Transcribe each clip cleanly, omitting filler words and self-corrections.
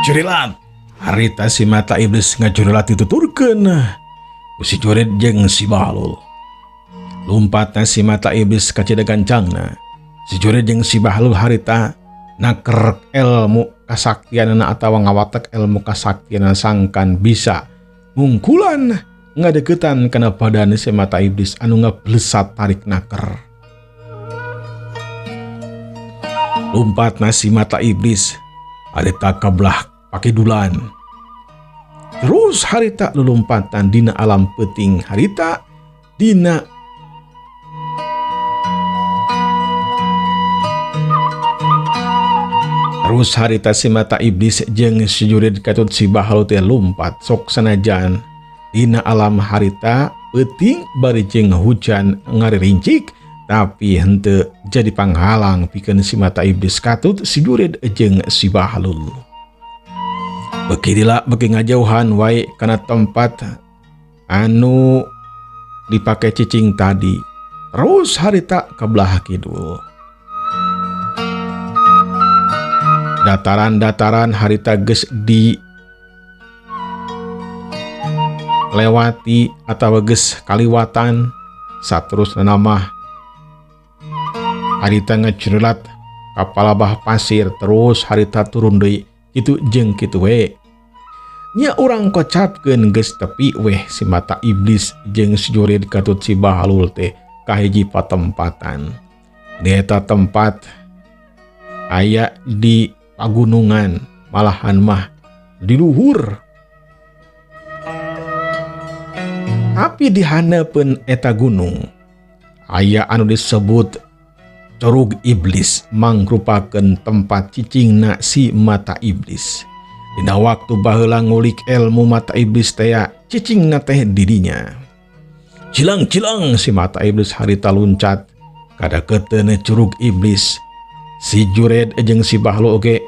Curilat harita si mata iblis ngajurilat dituturkeun si Jurid jeung si Bahlul. Lompatna si mata iblis ka gancangna. Si Jurid jeung si Bahlul harita naker ilmu kasaktianana atawa ngawatek ilmu kasaktianana sangkan bisa ngungkulan ngadeukeutan kana badan si mata iblis anu ngablesat tarik naker. Lompatna si mata iblis harita kabelah pakidulan. Terus harita lulumpatan dina alam peuting harita dina terus harita si mata iblis jeung si Jurid katut si Bahlul teh lompat sok sanajan dina alam harita peuting bari jeung hujan ngaririncik tapi henteu jadi panghalang pikeun si mata iblis katut si Jurid jeung si Bahlul. Begitu bagi ngajauhan wae kana tempat anu dipake cicing tadi. Terus harita ke belah kidul. Dataran-dataran harita geus di lewati atau geus kaliwatan saterusna nama harita ngecurilat kapal bah pasir terus harita turun deui. Itu jeung kitu we nya urang kocapkeun geus tepi weh si mata iblis jeung si Jurid katut si Bahlul teh ka hiji patempatan. Di eta tempat aya di pagunungan malahan mah di luhur. Tapi di handeupeun eta gunung aya anu disebut Curug Iblis mangrupakeun tempat cicingna si mata iblis. Dina waktu baheula ngulik ilmu mata iblis teh cicingna teh didinya. Cilang-cilang si mata iblis harita luncat kada keteun Curug Iblis. Si Jurid jeung si Bahlul oge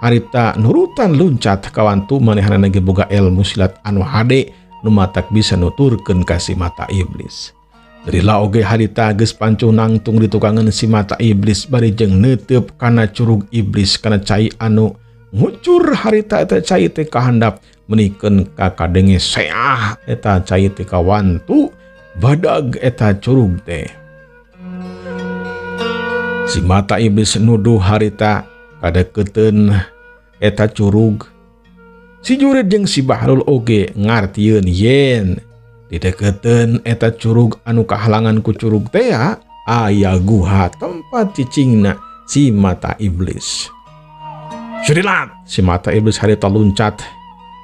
harita nurutan luncat kawantu manehna ge boga ilmu silat anu hade nu matak bisa nuturkeun ka si mata iblis. Derila oge harita geus pancuh nangtung di tukangan si mata iblis bari jeung neuteup kana Curug Iblis kana cai anu ngucur harita eta cai teh kahandap menikeun ka kadenge seah eta cai teh kawantu badag eta curug teh. Si mata iblis nuduh harita kadeukeuteun eta curug. Si Jurid jeung si Bahlul oge ngartieun yen didekeuteun eta curug anu kahalangan ku curug teh aya guha tempat cicingna si mata iblis. Curilat si mata iblis harita luncat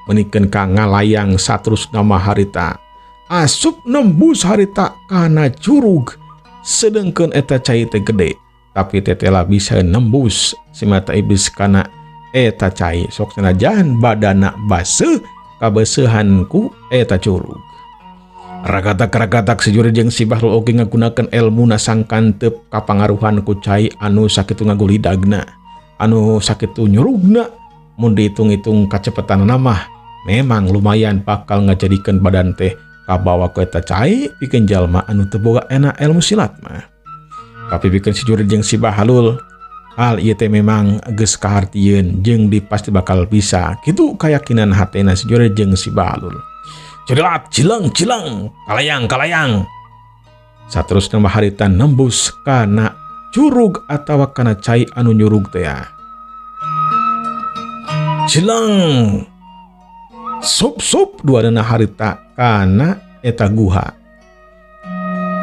menikeun ka ngalayang saterusna mah harita asup nembus harita kana curug sedengkeun eta cai teh gede tapi tetela bisa nembus si mata iblis kana eta cai sok sanajan badana baseuh kabeusehan ku eta curug. Ragatak-ragatak si Jurid jeung si Bahlul oge ngagunakeun elmuna sangkan teu kapangaruhan ku cai anu sakitu ngagulidagna anu sakitu nyurugna mun dihitung-hitung kacepetanna mah memang lumayan bakal ngajadikeun badan teh kabawa ku eta cai pikeun jalma anu teu boga enak ilmu silat mah. Tapi pikeun si Jurid jeung si Bahlul hal ieu teh memang geus kahartieun jeung dipasti bakal bisa kitu kayakinan hatena si Jurid jeung si Bahlul. Curilat cilang-cilang kalayang-kalayang saterusna mah harita nembus kana curug atawa kana cai anu nyurug teh. Cilang sup-sup duadana harita kana eta guha.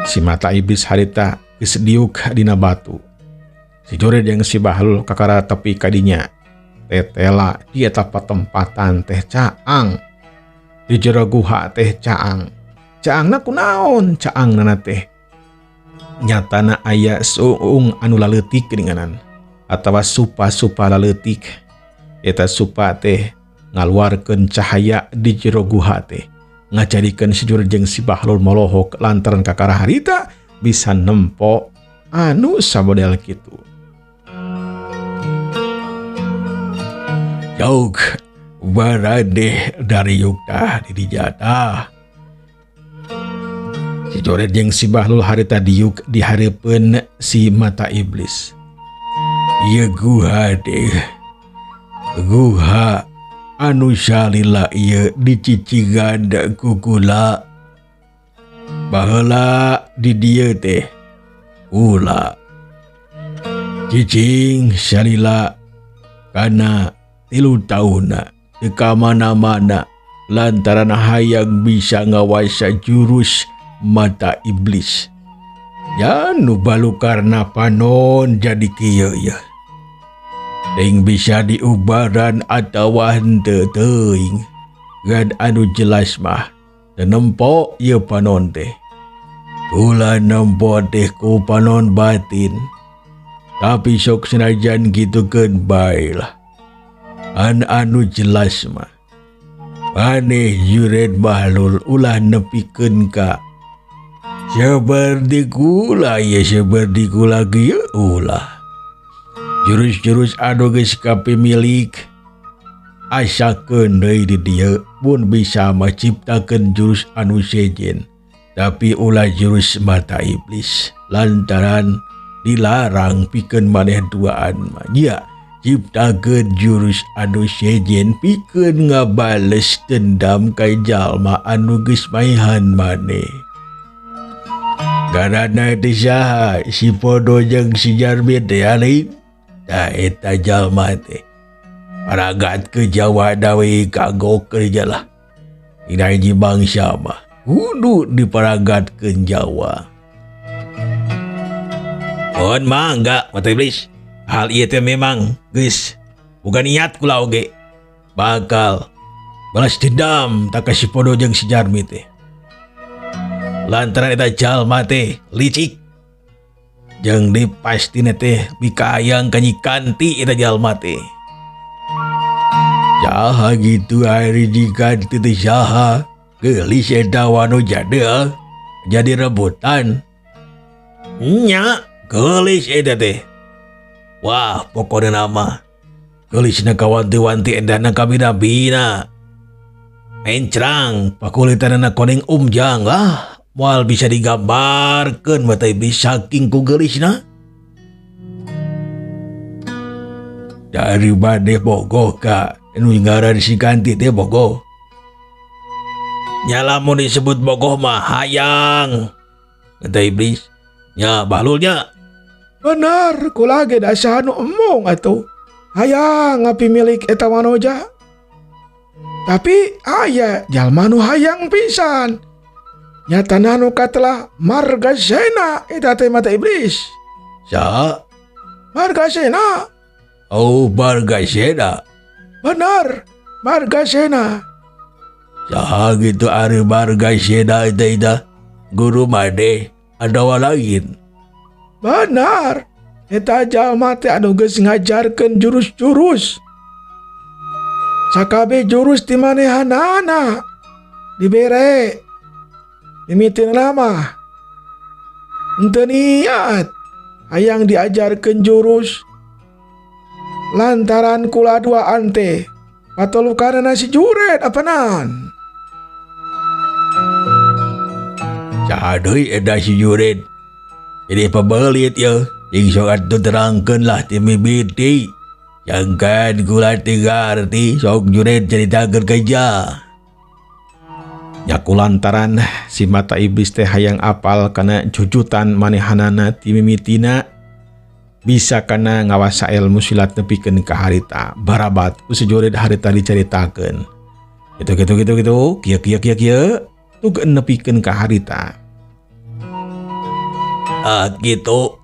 Si mata iblis harita geus diuk dina batu. Si Jurid jeung si Bahlul kakara tepi kadinya. Tetela di eta patempatan teh caang. Di jero guha teh caang. Caangna kunaon? Caangnana teh nyatana aya suung anu laleutik geuninganan atawa supa-supa laleutik. Eta supa teh ngaluarkeun cahaya di jero guha teh ngajadikeun si Jurid jeung si Bahlul molohok lantaran kakara harita bisa nempo anu samodel kitu. Jauh baradeh dari yukta di dijatah. Si Jurid jeung si Bahlul harita diuk di hareupeun si mata iblis. Ieu guha deh. Guha anu salila ieu dicicigan ku kula. Baheula di dieu teh kula cicing salila kana 3 tahunna teu ka mana-mana lantaran hayang bisa ngawasa jurus mata iblis. Ya nu balukarna panon jadi kieu ya. Ting bisa diubaran atawa henteu teuing. Gan anu jelas mah teu nempo ieu panon teh. Kula nempo teh ku panon batin. Tapi sok senajan gitukeun bae lah. Anu jelas mah maneh Juret Bahlul ulah nepikeun ka seperti kula ya seperti kula kieu ulah. Jurus-jurus anu geus kapimilik asakeun deui di dieu pun bisa menciptakeun jurus anu sejen. Tapi ulah jurus mata iblis lantaran dilarang pikeun maneh duaan mah. Ya, ciptakeun jurus anu sejen pikeun ngabales dendam ka jalma anu geus maehan maneh. Karana teh saha si Podo jeung si Jarmit teh alin. Da eta jalma teh paragat ke Jawa dawe kagok kerja lah. Ina hiji bangsa mah kudu diparagatkeun Jawa. Mohon mangga mata iblis. Hal ieu teh memang geus bukan niat kula oge. Bakal balas dendam tak ka si Podo jeung si Jarmit teh. Lantaran eta jalma teh licik. Jeung dipastina teh bikayang ka Nyi Kanti eta jalma teh. Saha gitu hari Nyi Kanti teh saha? Geulis eta wanu jadi rebutan. Nya, geulis eta teh. Wah, pokoknya nama geulisna kawanti-wanti edana kabina-bina. Encrang pakulitanana koneng umjang lah. Moal bisa digambarkeun mata iblis saking ku geulisna. Dari bade bogoh ka anu ngaran si Kanti teh bogoh. Nya lamun disebut bogoh mah hayang. Mata iblis. Nya Bahlulnya. Benar, kula ge da anu emong atuh. Hayang ngapi milik eta manoja. Tapi aya jalma nu hayang pisan. Nyatana nu katelah Margasena eta teh mata iblis. Sa? Margasena. Oh, Margasena. Benar, Margasena. Saha gitu ari Margasena eta guru made adawa lain. Benar, eta jalma teh anu geus ngajarkeun jurus-jurus. Sakabe jurus ti manehanana dibere. Mimitin nama henteu niat hayang diajarkeun jurus lantaran kula duaan teh patolukanana si Juret apanan. Saha deui eta si Juret? Jadi pabelit ya, jeung sok atuh terangkeun lah ti mimiti. Jangkan kula teh ngarti sok Juret caritakeun kaja. Nyaku lantaran si mata iblis teh hayang apal kana jujutan manehanana ti mimitina bisa kana ngawasa ilmu silat nepikeun ka harita barabat ku si Juret harita dicaritakeun. Gitu kieu tug nepikeun ka harita. Gitu.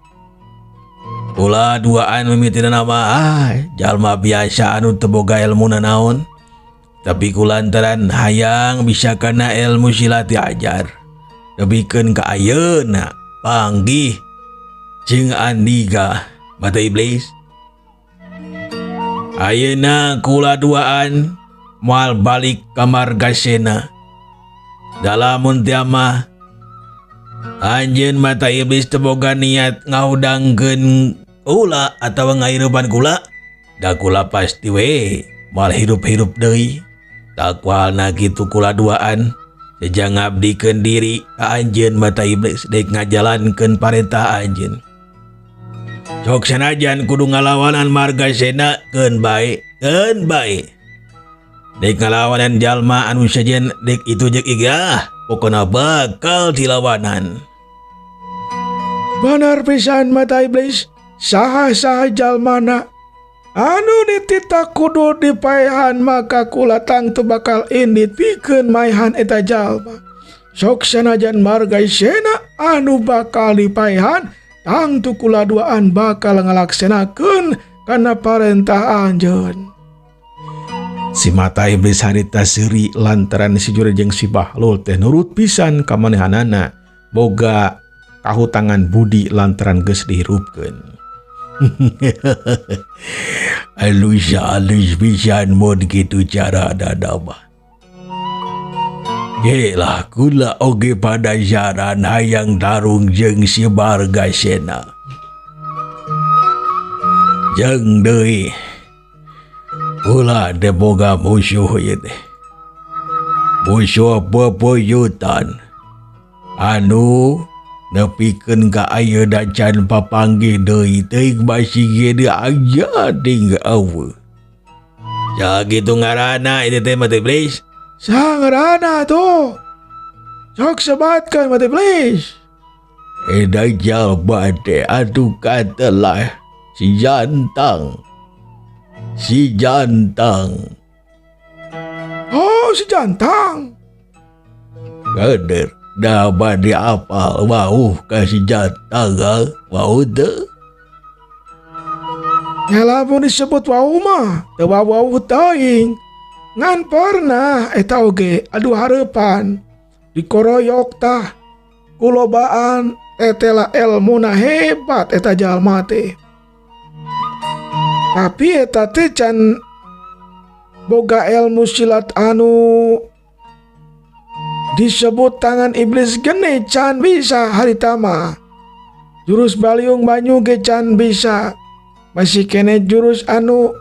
Kula duaan mimitina nama jalma biasa anu teu boga ilmuna naon. Tapi kulantaran hayang bisa kana ilmu silat diajar. Nepikeun ka ayeuna panggih jeung Andika mata iblis. Ayeuna kula duaan moal balik ka Margasena. Dalamun teh mah anjeun mata iblis teu boga niat ngaudangkeun kula atawa ngairupan kula. Da kula pasti we moal hirup-hirup deui. Takwalna gitu kula duaan sejang ngabdikeun diri ka anjeun mata iblis dek ngajalankeun parentah anjeun. Sok sanajan kudu ngalawanan Margasena keun bae. Dek ngalawanan jalma anu sajen dek itu jek iga pokona bakal dilawanan. Benar pisan mata iblis, saha-saha jalmana anu ditita kudu dipaehan maka kulatang tu bakal indit pikeun maehan eta jalma. Sok sanajan Margaisena anu bakal dipaehan tang tu kuladuaan bakal ngalaksenakeun kana parentah anjeun. Si mata iblis harita seuri lantaran si Jurid jeung si Bahlul teh nurut pisan ka manehanana boga kahutangan budi lantaran geus dihirupkeun. Alus pisan mun kitu cara dadama. Yelah kula oge pada jaran hayang tarung jeung si Margasena. Jeung deui kula teh boga musuh ieu teh. Musuh bebuyutan anu nepikeun ka ayeuna da can papanggih deui teuing basi ge aja ding eueuh. Ya gitu ngaranna ieu teh mati iblis. Sa ngaranna tuh. Sok sebatkeun mati iblis. Eda jalma teh atuh katelah si Jantang. Si Jantang. Oh, si Jantang. Kader, dah bade apa wauh ka si Jantang, wauh teu. Yalah pun disebut wauh mah, teu wauh teuing. Ngan pernah eta oge adu hareupan dikoroyok tah kulobaan etela elmuna hebat eta jalma teh. Tapi eta teh can boga ilmu silat anu disebut tangan iblis gene can bisa harita mah. Jurus baliung banyu ge can bisa. Masih kene jurus anu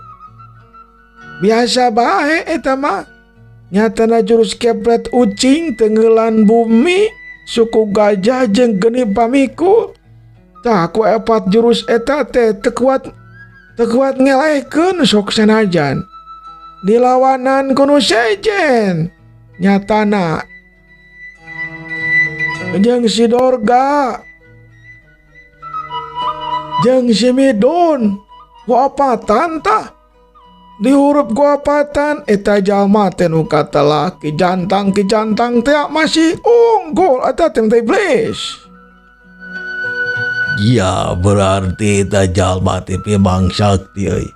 biasa bae eta mah. Nyatana jurus keplet ucing tenggelan bumi suku gajah jeung geni pamikul. Tah ku epat jurus eta teh teu kuat ngelehkeun sok sanajan dilawanan kuno sejen nyatana jeung si Dorga jeung si Midun kuapatan tah dihurup kuapatan eta jalma teh nu katelah ki Jantang teh masih unggul eta teh iblis. Ya berarti eta jalma teh memang sakti euy.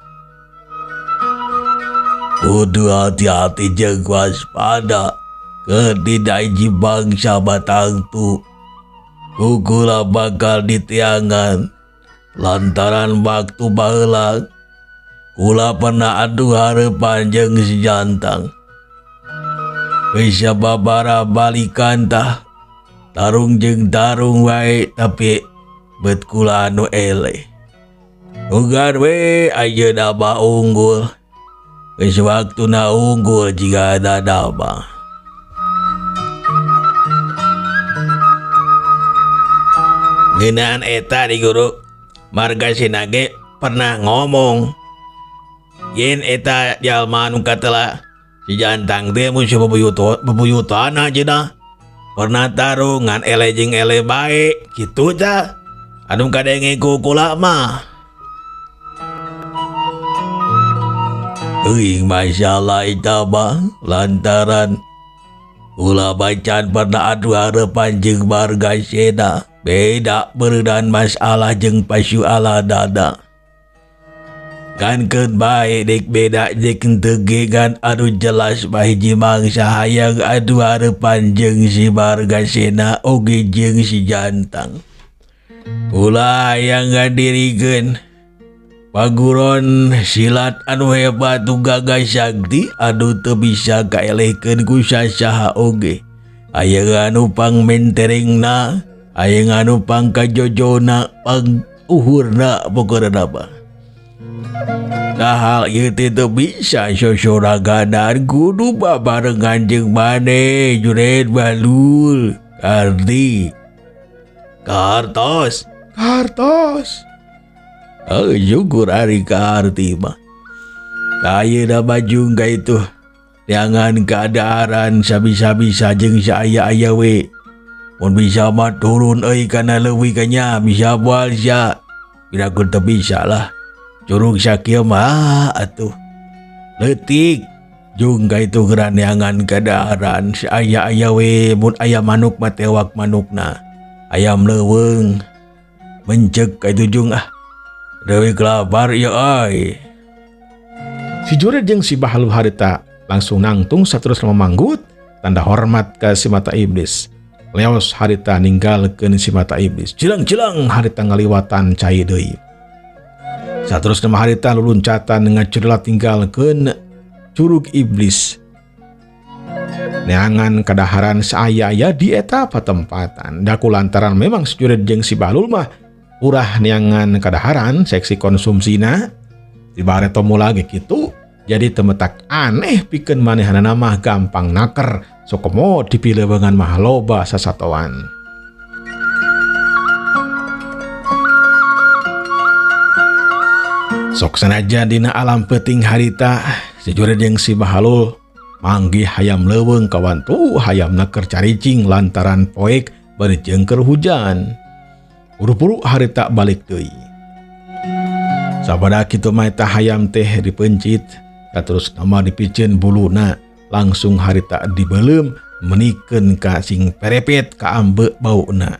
Kudu hati-hati jeung waspada keur dina hiji bangsa batangtu. Kukula bakal ditiangan lantaran waktu baheula kula pernah adu hareupan jeung si Jantang. Bisa babara balikan tah tarung jeung tarung wae tapi bet kula anu ele. Ugar we ayeuna mah unggul. Geus waktuna unggul jika ada nama. Ngeunaan eta di guru Margasena ge pernah ngomong yen eta jalma anu katelah si Jantang teh musuh bebuyutan ajeuna. Pernah tarungan ele jeung ele bae kitu tah. Anu kadenge ku kula mah. Euing masalah eta mah lantaran kula bacan pernah adu hareupan jeung Margasena. Beda beureudan masalah jeung pasu aladana. Kan bae dek beda jeung teu gegan anu jelas hiji mangsa hayang adu hareupan jeung si Margasena oge jeung si Jantang. Kula hayang ngadirikeun paguron silat anu hebat nu gagah sakti anu teu bisa kaelehkeun ku sasaha oge. Hayang anu pangmenterengna, hayang anu pangkajojona, panguhurna pokona mah. Nah hal ieu teh teu bisa sosoraganan kudu babarengan jeung maneh Jurid Bahlul. Kartos. Syukur ari Karti mah. Ayeuna baju ka itu Jangan keadaan bisa-bisa jeung saya we. Mun bisa mah turun kana leuwih kanya bisa moal sia. Piragun teu bisa lah. Curug sakieu mah atuh. Leutik jeung ka itu geraneangan keadaan saya we mun aya manuk mah tewak manukna. Ayam leuweung mencek ka itu jeung deui kelabar ya ai. Si Jurid jeung si Bahlul harita langsung nangtung saterus memanggut tanda hormat ke si mata iblis. Leos harita ninggalkeun si mata iblis. Cilang-cilang harita ngaliwatan cai deui. Saterus nama harita luluncatan ngacurila tinggalkeun curug iblis. Neangan kadaharan saaya di eta patempatan. Daku lantaran memang si Jurid jeung si Bahlul mah urah neangan kadaharan seksi konsumsina. Tibareto mula ge kitu. Jadi temetak aneh pikeun manehanana mah gampang naker sok komo dipilih beungan mah loba sasatoan. Sok sanajan dina alam peuting harita si Jurid jeung si Bahlul manggih hayam leuweung kawan tuh hayamna keur caricing lantaran poek bari jeung keur hujan. Buru-buru harita balik deui. Sabada kitu mah eta hayam teh dipencit. Terus nama dipicen buluna langsung harita dibeleum menikeun ka sing perepet ka ambe bauna.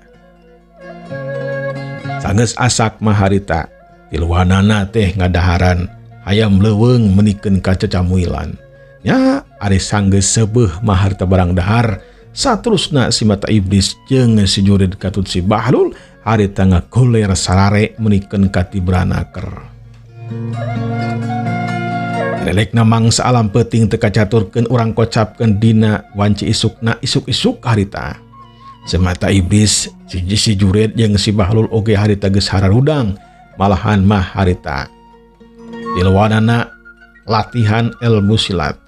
Sanggeus asak mah harita tiluanana teh ngadaharan hayam leuweung menikeun ka cacamuilan. Nya ari sanggeus seubeuh mah harita barang dahar saterusna si mata iblis jeung si Jurid katut si Bahlul harita ngagoler sarare menikeun ka tibranaker. Lelek namang saalam peuting teu kacaturkeun urang kocapkeun dina wanci isukna isuk-isuk harita. Semata iblis si Jurid jeung si Bahlul oge harita geus hararudang malahan mah harita tiluanana latihan ilmu silat.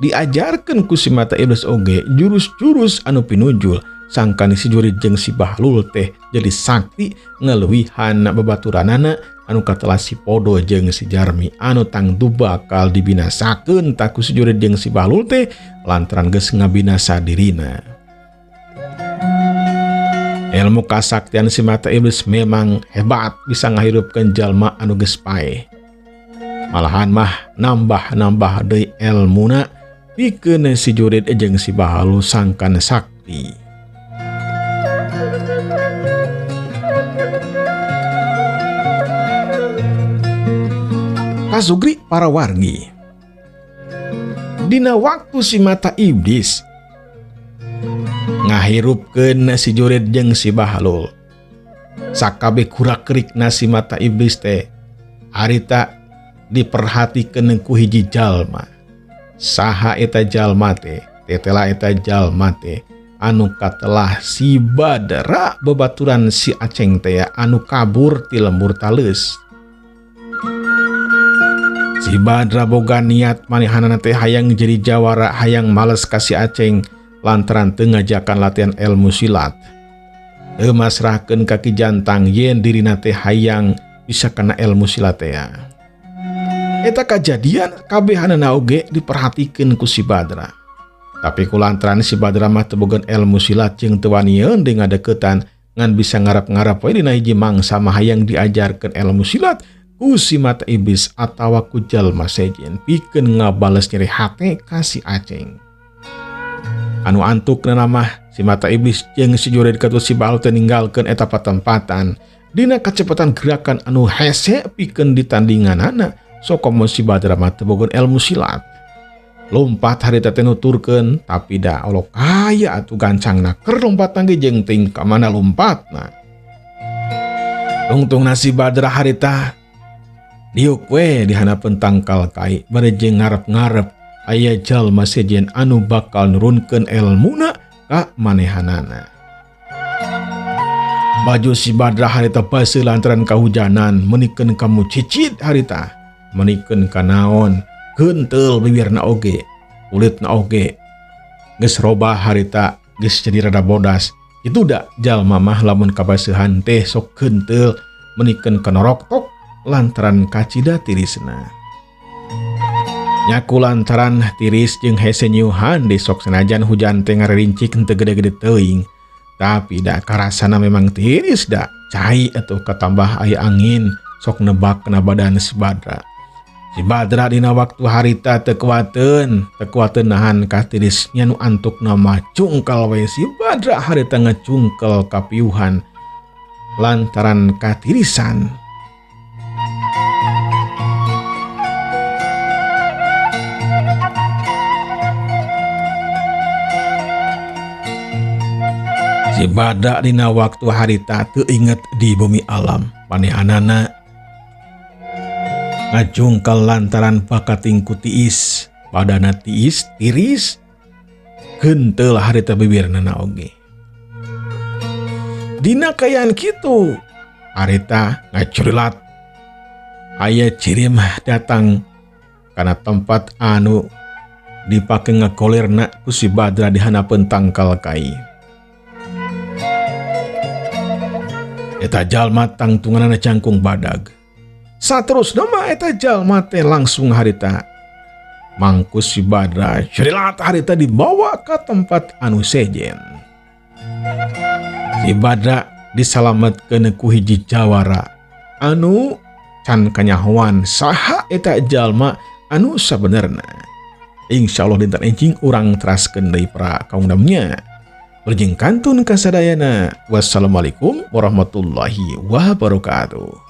Diajarkeun ku si mata iblis oge jurus-jurus anu pinujul sangkan si Jurid jeung si Bahlul teh jadi sakti ngeleuwihan babaturanana anu katelah si Podo jeung si Jarmi anu tangtu bakal dibinasakeun taku si Jurid jeung si Bahlul teh lantaran geus ngabinasa dirina. Ilmu kasaktian si mata iblis memang hebat bisa ngahirupkeun jalma anu geus paeh. Malahan mah nambah deui ilmuna pikeun si Jurid jeung si Bahlul sangkan sakti. Kasugri para wargi. Dina waktu si mata iblis ngahirupkeun si Jurid jeung si Bahlul. Sakabeh kurak-kerikna si mata iblis teh harita diperhatikeun ku hiji jalma. Saha eta jalma teh? Tetela eta jalma teh anu katelah si Badra babaturan si Aceng teh anu kabur ti lembur taleus. Si Badra boga niat manehanana teh hayang jadi jawara hayang males kasih Aceng lantaran teu ngajakan latihan ilmu silat. Teu masrahkeun kaki jantang yen dirina teh hayang bisa kena ilmu silat teh. Eta kajadian kabehanana oge diperhatikeun ku si Badra. Tapi kulantaran si Badra mah teu boga ilmu silat jeung teu wani eundeuh ngadeukeutan ngan bisa ngarap-ngarap we dina hiji mangsa mah hayang diajarkeun ilmu silat ku si mata iblis atawa ku jalma sejen pikeun ngabales nyeri hate ka si Aceng. Anu antukna mah si mata iblis jeung si Jurid katut si Bahlul teh ninggalkeun eta patempatan dina kacepatan gerakan anu hese pikeun ditandinganana sok komo si Badra mah teu boga ilmu silat. Lompat harita teh nuturkeun tapi da olok aya atuh gancangna keur lompatna ge jeung ting ka mana lompatna. Tungtungna si Badra harita diuk we di hanapeun tangkal kai bari jeung ngarep-ngarep aya jalma sejen anu bakal nurunkeun ilmuna ka manehanana. Baju si Badra harita baseuh lantaran kahujanan menikeun kamu cicit harita menikeun ka naon keunteul bibirna oge kulitna oge geus robah harita geus jadi rada bodas. Itu da jalma mah lamun kabaseuhan teh sok keunteul menikeun ka noroktok lantaran kacida tirisna. Nyaku lantaran tiris jeung hese nyuhan desok senajan hujan teh ngarincik henteu gede-gede teuing. Tapi da karasana memang tiris da. Cai atuh katambah aya angin sok nebak kena badan si Badra. Si Badra dina waktu harita teu kuateun nahan ka tirisnya nu antukna mah cungkel we si Badra harita ngacungkel ka piuhan lantaran katirisan. Si Badra dina waktu harita teu inget di bumi alam. Panehanana ngajungkal lantaran pakatingku tiis. Badana tiis, tiris. Henteu harita bibirna oge. Dina kayaan kitu harita ngacurilat. Aya cirim datang kana tempat anu dipake ngakolirna ku si Badra di hanapeun tangkal kai. Eta jalma tangtunganana cangkung badag. Saterusna mah eta jalma teh langsung harita mangkus si Badra cerilat harita dibawa ke tempat anu sejen. Si Badra disalametkeun ku hiji jawara anu can kanyahoan saha eta jalma anu sabenerna. Insyaallah dinten enjing urang teraskeun deui para kaumdamnya. Berjing kantun kasadayana. Wassalamualaikum warahmatullahi wabarakatuh.